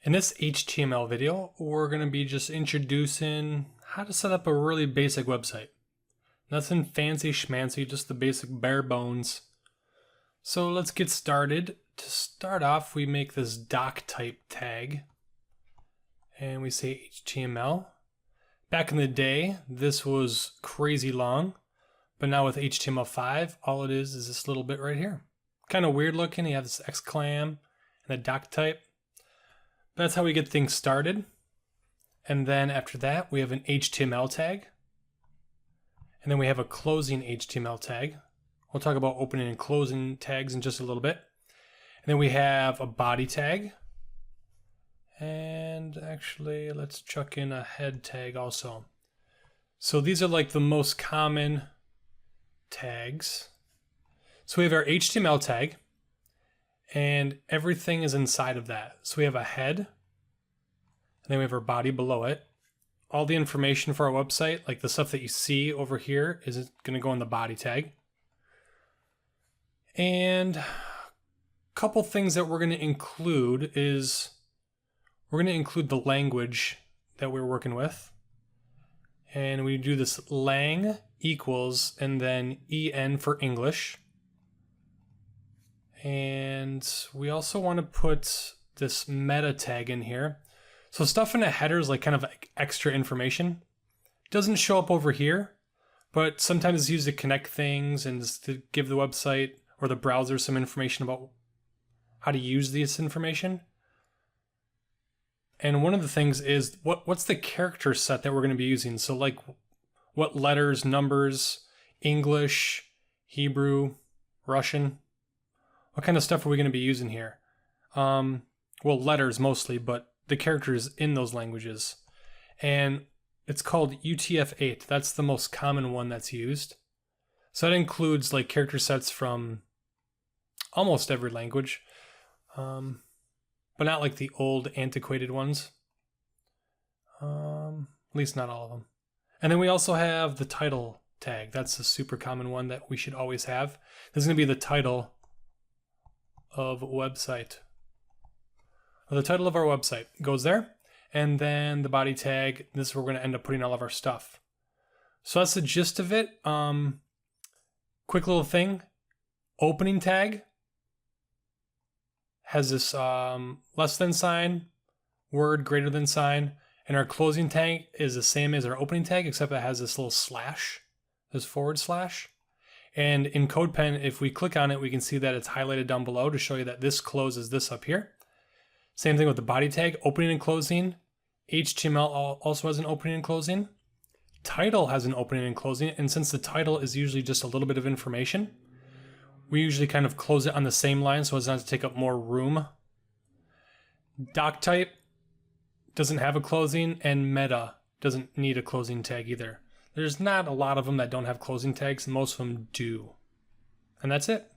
In this HTML video, we're going to be just introducing how to set up a really basic website. Nothing fancy schmancy, just the basic bare bones. So let's get started. To start off, we make this Doctype tag and we say HTML. Back in the day, this was crazy long, but now with HTML5, all it is this little bit right here. Kind of weird looking. You have this exclam and the Doctype. That's how we get things started. And then after that, we have an HTML tag. And then we have a closing HTML tag. We'll talk about opening and closing tags in just a little bit. And then we have a body tag. And actually, let's chuck in a head tag also. So these are like the most common tags. So we have our HTML tag. And everything is inside of that. So we have a head, and then we have our body below it. All the information for our website, like the stuff that you see over here, is going to go in the body tag. And a couple things that we're going to include is we're going to include the language that we're working with. And we do this lang equals and then en for English. And we also want to put this meta tag in here. So stuff in a header is like kind of like extra information. It doesn't show up over here, but sometimes it's used to connect things and just to give the website or the browser some information about how to use this information. And one of the things is what's the character set that we're going to be using? So like what letters, numbers, English, Hebrew, Russian. What kind of stuff are we going to be using here? Well, letters mostly, but the characters in those languages. And it's called UTF-8. That's the most common one that's used. So that includes like character sets from almost every language, but not like the old antiquated ones. At least not all of them. And then we also have the title tag. That's a super common one that we should always have. This is going to be the title of website. The title of our website goes there, and then the body tag, this is where we're going to end up putting all of our stuff. So that's the gist of it. Quick little thing, opening tag has this less than sign, word greater than sign, and our closing tag is the same as our opening tag, except it has this little slash, this forward slash. And in CodePen, if we click on it, we can see that it's highlighted down below to show you that this closes this up here. Same thing with the body tag, opening and closing. HTML also has an opening and closing. Title has an opening and closing, and since the title is usually just a little bit of information, we usually kind of close it on the same line so as not to take up more room. Doctype doesn't have a closing, and meta doesn't need a closing tag either. There's not a lot of them that don't have closing tags, and most of them do. And that's it.